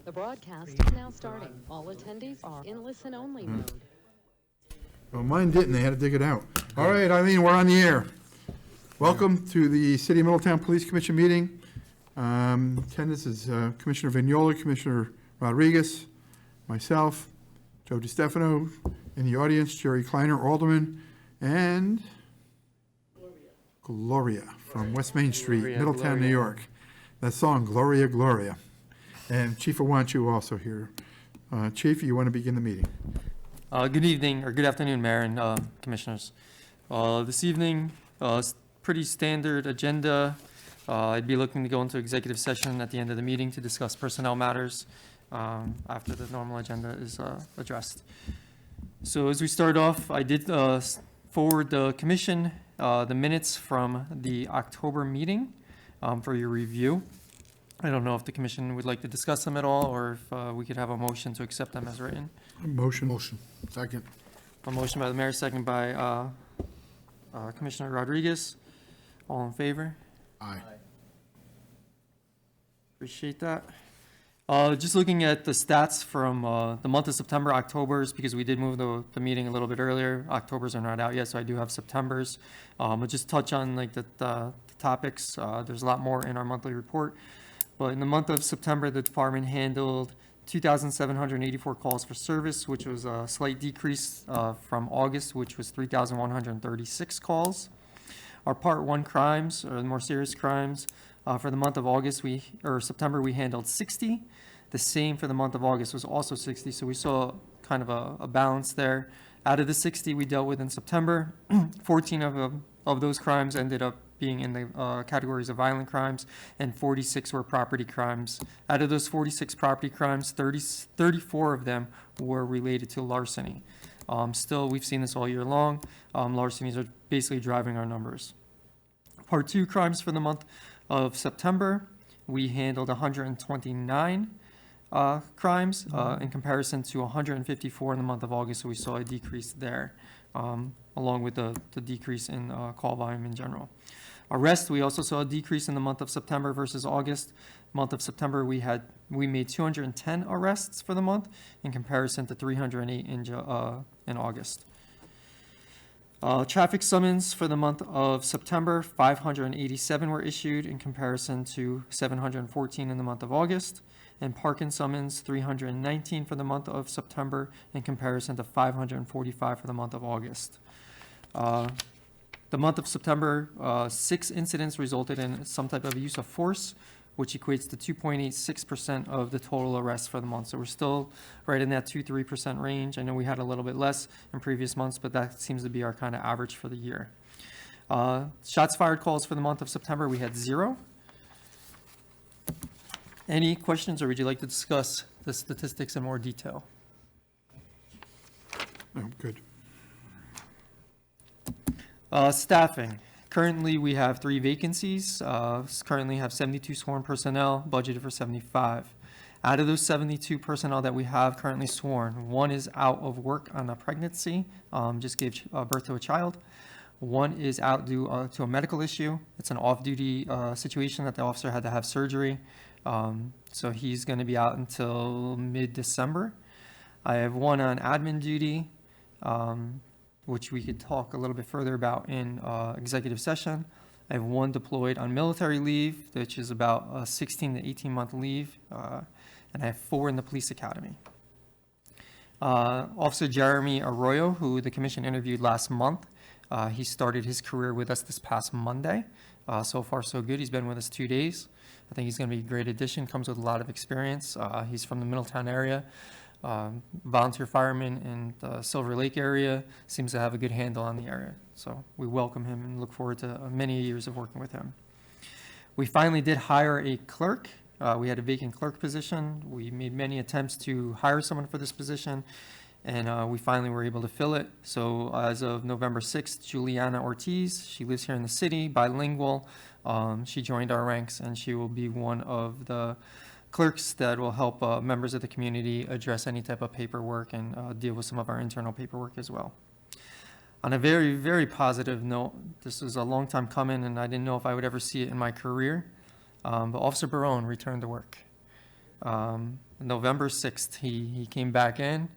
The broadcast is now starting. All attendees are in listen-only mode. Well, mine didn't. They had to dig it out. All right, Eileen, we're on the air. Welcome to the City of Middletown Police Commission meeting. Attendance is Commissioner Vignola, Commissioner Rodriguez, myself, Joe DiStefano, in the audience, Jerry Kleiner, Alderman, and Gloria from West Main Street, Gloria, Middletown, New York. That song, Gloria, Gloria. And Chief Awanchu also here. Chief, you want to begin the meeting? Good evening, or good afternoon, Mayor and Commissioners. This evening, pretty standard agenda. I'd be looking to go into executive session at the end of the meeting to discuss personnel matters after the normal agenda is addressed. So as we start off, I did forward the commission the minutes from the October meeting for your review. I don't know if the commission would like to discuss them at all, or if we could have a motion to accept them as written. Motion. Second. A motion by the mayor, second by Commissioner Rodriguez. All in favor? Aye. Appreciate that. Just looking at the stats from the month of September, October's, because we did move the meeting a little bit earlier. October's are not out yet, so I do have September's. I'll just touch on like the topics. There's a lot more in our monthly report. But in the month of September, the department handled 2,784 calls for service, which was a slight decrease from August, which was 3,136 calls. Our Part 1 crimes, or the more serious crimes, for the month of September, we handled 60. The same for the month of August was also 60, so we saw kind of a balance there. Out of the 60 we dealt with in September, 14 of those crimes ended up being in the categories of violent crimes, and 46 were property crimes. Out of those 46 property crimes, 34 of them were related to larceny. Still, we've seen this all year long. Larcenies are basically driving our numbers. Part 2 crimes for the month of September, we handled 129 crimes in comparison to 154 in the month of August, so we saw a decrease there, along with the decrease in call volume in general. Arrests, we also saw a decrease in the month of September versus August. Month of September, we made 210 arrests for the month in comparison to 308 in August. Traffic summons for the month of September, 587 were issued in comparison to 714 in the month of August. And parking summons, 319 for the month of September in comparison to 545 for the month of August. The month of September, 6 incidents resulted in some type of use of force, which equates to 2.86% of the total arrests for the month. So we're still right in that 2-3% range. I know we had a little bit less in previous months, but that seems to be our kind of average for the year. Shots fired calls for the month of September, we had 0. Any questions, or would you like to discuss the statistics in more detail? No, good. Staffing. Currently, we have 3 vacancies. Currently have 72 sworn personnel, budgeted for 75. Out of those 72 personnel that we have currently sworn, 1 is out of work on a pregnancy, just gave birth to a child. 1 is out due to a medical issue. It's an off-duty situation that the officer had to have surgery. So he's going to be out until mid-December. I have 1 on admin duty, which we could talk a little bit further about in executive session. I have 1 deployed on military leave, which is about a 16 to 18 month leave, and I have 4 in the police academy. Officer Jeremy Arroyo, who the commission interviewed last month, he started his career with us this past Monday. So far, so good. He's been with us 2 days. I think he's going to be a great addition, comes with a lot of experience. He's from the Middletown area. Volunteer fireman in the Silver Lake area, seems to have a good handle on the area. So we welcome him and look forward to many years of working with him. We finally did hire a clerk. We had a vacant clerk position. We made many attempts to hire someone for this position, and we finally were able to fill it. So as of November 6th, Juliana Ortiz, she lives here in the city, bilingual. She joined our ranks, and she will be one of the clerks that will help members of the community address any type of paperwork and deal with some of our internal paperwork as well. On a very, very positive note, this was a long time coming, and I didn't know if I would ever see it in my career, but Officer Barone returned to work. November 6th, he came back in,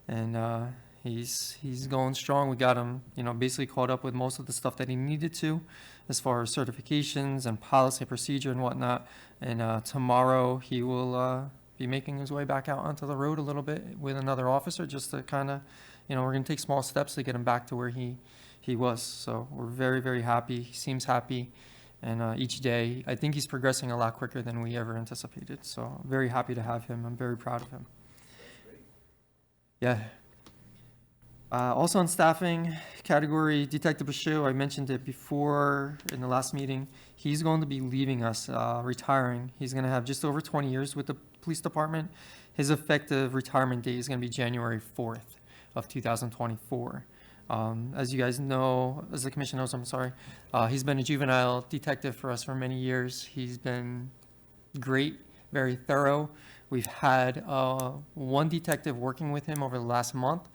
and he's going strong. We got him, basically caught up with most of the stuff that he needed to, as far as certifications and policy procedure and whatnot. And tomorrow he will be making his way back out onto the road a little bit with another officer, just to kind of, we're going to take small steps to get him back to where he was. So we're very, very happy. He seems happy. And each day, I think he's progressing a lot quicker than we ever anticipated. So I'm very happy to have him. I'm very proud of him. Yeah. Also on staffing category, Detective Bashir, I mentioned it before in the last meeting. He's going to be leaving us, retiring. He's going to have just over 20 years with the police department. His effective retirement date is going to be January 4th of 2024. As you guys know, as the commission knows, I'm sorry, he's been a juvenile detective for us for many years. He's been great, very thorough. We've had one detective working with him over the last month.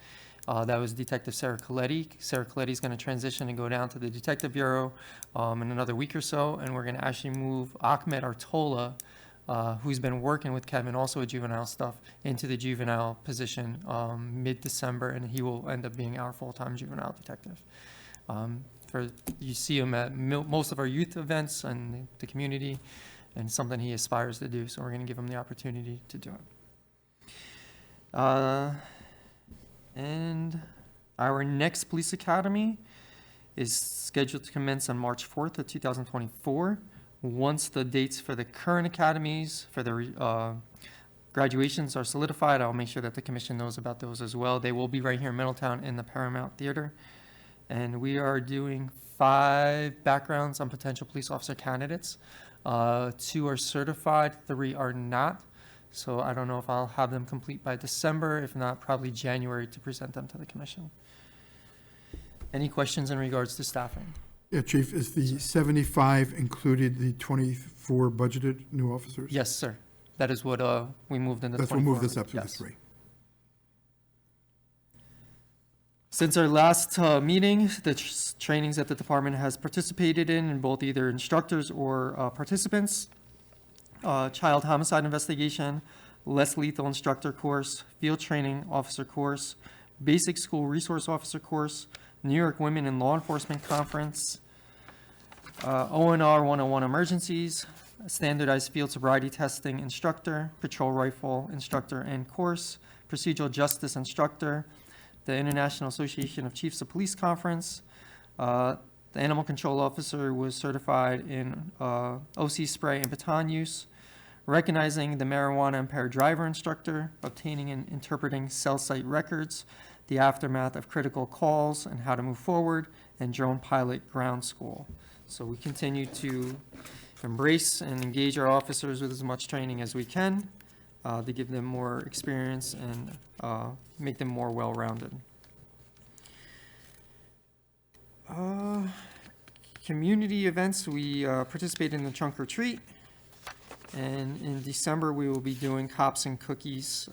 That was Detective Sarah Coletti. Sarah Coletti is going to transition and go down to the Detective Bureau in another week or so, and we're going to actually move Ahmed Artola, who's been working with Kevin, also with juvenile stuff, into the juvenile position mid-December, and he will end up being our full-time juvenile detective. You see him at most of our youth events and the community, and something he aspires to do, so we're going to give him the opportunity to do it. And our next police academy is scheduled to commence on March 4th of 2024. Once the dates for the current academies, for the graduations are solidified, I'll make sure that the commission knows about those as well. They will be right here in Middletown in the Paramount Theater. And we are doing 5 backgrounds on potential police officer candidates. 2 are certified, 3 are not. So I don't know if I'll have them complete by December, if not, probably January to present them to the commission. Any questions in regards to staffing? Yeah, Chief, is the 75 included the 24 budgeted new officers? Yes, sir. That is what we moved into the 24. That's what moved this up to the Yes. 3. Since our last meeting, the trainings that the department has participated in both either instructors or participants, child homicide investigation, less lethal instructor course, field training officer course, basic school resource officer course, New York Women in Law Enforcement Conference, ONR 101 emergencies, standardized field sobriety testing instructor, patrol rifle instructor and course, procedural justice instructor, the International Association of Chiefs of Police Conference. The animal control officer was certified in OC spray and baton use, recognizing the marijuana impaired driver instructor, obtaining and interpreting cell site records, the aftermath of critical calls and how to move forward, and drone pilot ground school. So we continue to embrace and engage our officers with as much training as we can to give them more experience and make them more well-rounded. Community events, we participate in the trunk or treat. And in December, we will be doing Cops and Cookies,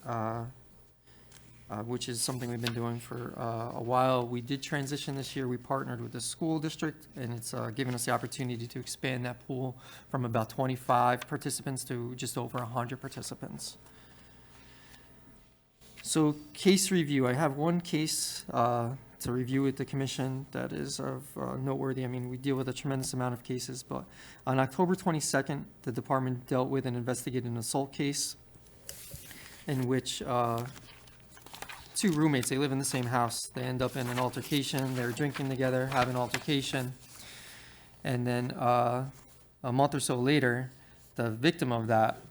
which is something we've been doing for a while. We did transition this year. We partnered with the school district, and it's given us the opportunity to expand that pool from about 25 participants to just over 100 participants. So case review, I have one case to review with the commission that is of noteworthy. I mean, we deal with a tremendous amount of cases, but on October 22nd, the department dealt with and investigated an assault case in which 2 roommates, they live in the same house. They end up in an altercation. They're drinking together, have an altercation. And then a month or so later, the victim of that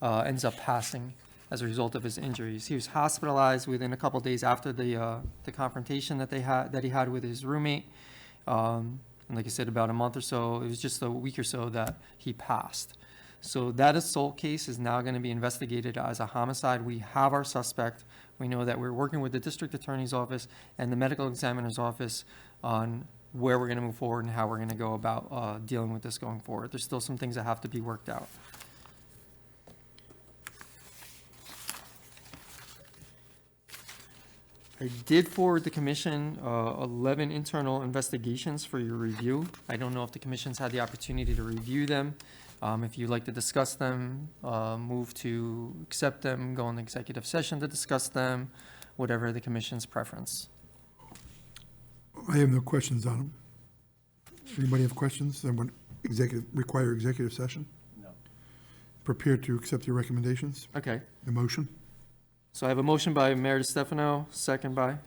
ends up passing as a result of his injuries. He was hospitalized within a couple days after the confrontation that he had with his roommate. And like I said, about a month or so, it was just a week or so that he passed. So that assault case is now going to be investigated as a homicide. We have our suspect. We know that we're working with the district attorney's office and the medical examiner's office on where we're going to move forward and how we're going to go about dealing with this going forward. There's still some things that have to be worked out. I did forward the commission 11 internal investigations for your review. I don't know if the commission's had the opportunity to review them. If you'd like to discuss them, move to accept them, go into executive session to discuss them, whatever the commission's preference. I have no questions on them. Anybody have questions that would require executive session? No. Prepared to accept your recommendations? Okay, The motion? so I have a motion by Mayor DeStefano, second by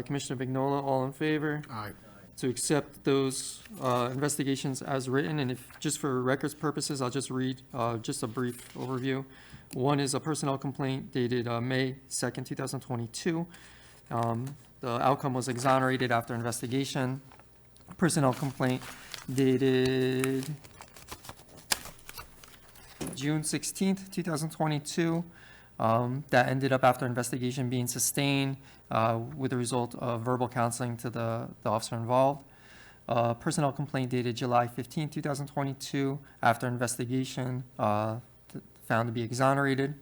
Commissioner Vignola. All in favor? Aye. To accept those investigations as written, and if, just for records purposes, I'll just read just a brief overview. One is a personnel complaint dated May 2nd, 2022. The outcome was exonerated after investigation. Personnel complaint dated June 16th, 2022. That ended up after investigation being sustained with the result of verbal counseling to the officer involved. Personnel complaint dated July 15, 2022, after investigation found to be exonerated.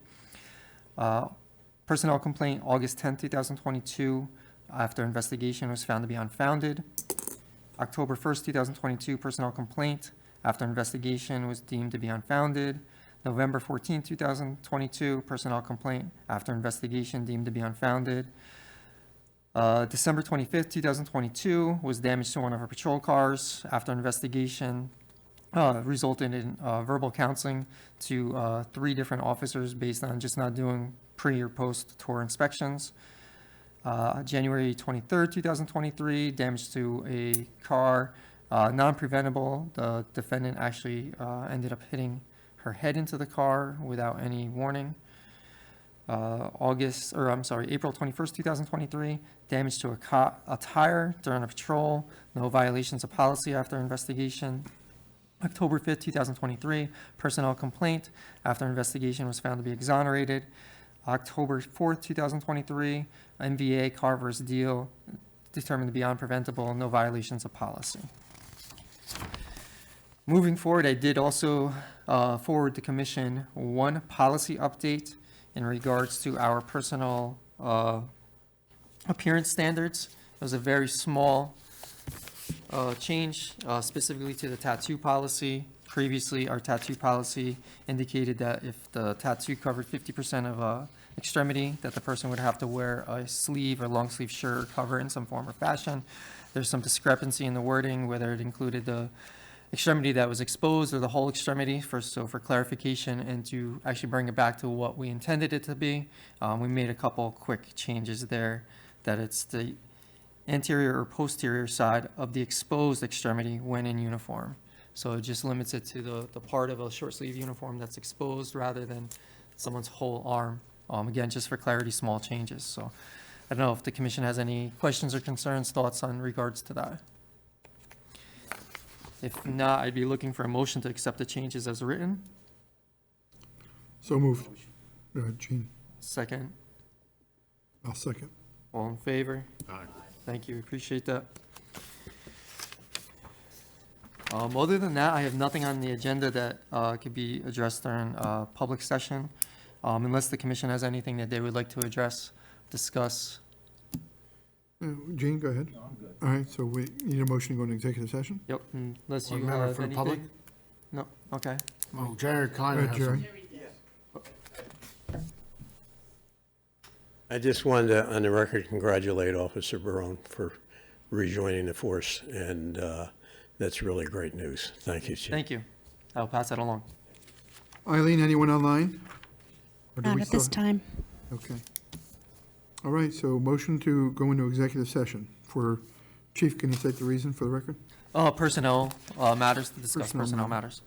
Personnel complaint August 10, 2022, after investigation was found to be unfounded. October 1st, 2022, personnel complaint after investigation was deemed to be unfounded. November 14, 2022, personnel complaint after investigation deemed to be unfounded. December 25th, 2022, was damage to one of our patrol cars after investigation resulted in verbal counseling to 3 different officers based on just not doing pre or post tour inspections. January 23rd, 2023, damage to a car, non-preventable. The defendant actually ended up hitting her head into the car without any warning. April 21st, 2023, damage to a tire during a patrol, no violations of policy after investigation. October 5th, 2023, personnel complaint after investigation was found to be exonerated. October 4th, 2023, MVA Carver's deal determined to be unpreventable, no violations of policy. Moving forward, I did also forward the commission one policy update in regards to our personal appearance standards. It was a very small change specifically to the tattoo policy. Previously, our tattoo policy indicated that if the tattoo covered 50% of extremity, that the person would have to wear a sleeve or long sleeve shirt or cover it in some form or fashion. There's some discrepancy in the wording, whether it included the extremity that was exposed or the whole extremity. For clarification and to actually bring it back to what we intended it to be, we made a couple quick changes there, that it's the anterior or posterior side of the exposed extremity when in uniform. So it just limits it to the part of a short sleeve uniform that's exposed rather than someone's whole arm. Again, just for clarity, small changes. So I don't know if the commission has any questions or concerns, thoughts on regards to that. If not, I'd be looking for a motion to accept the changes as written. So moved. Gene, Second, I'll second. all in favor? Aye. Thank you, appreciate that. Other than that, I have nothing on the agenda that could be addressed during public session, unless the commission has anything that they would like to address, discuss. Gene, go ahead. No, I'm good. All right, so we need a motion to go into executive session? Yep, unless you One matter have for the public? anything. No, okay. Oh, Jared Go kind ahead, of Jerry. I just wanted to, on the record, congratulate Officer Barone for rejoining the force, and that's really great news. Thank you, Chief. Thank you. I'll pass that along. Eileen, anyone online? Or do Not we at this still- time. Okay. All right, so motion to go into executive session for, Chief, can you state the reason for the record? Personnel matters, to discuss Personnel personnel matters.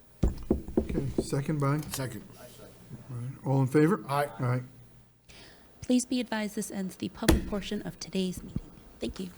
Okay, second by, Second. all right, all in favor? Aye. Aye. Please be advised this ends the public portion of today's meeting. Thank you.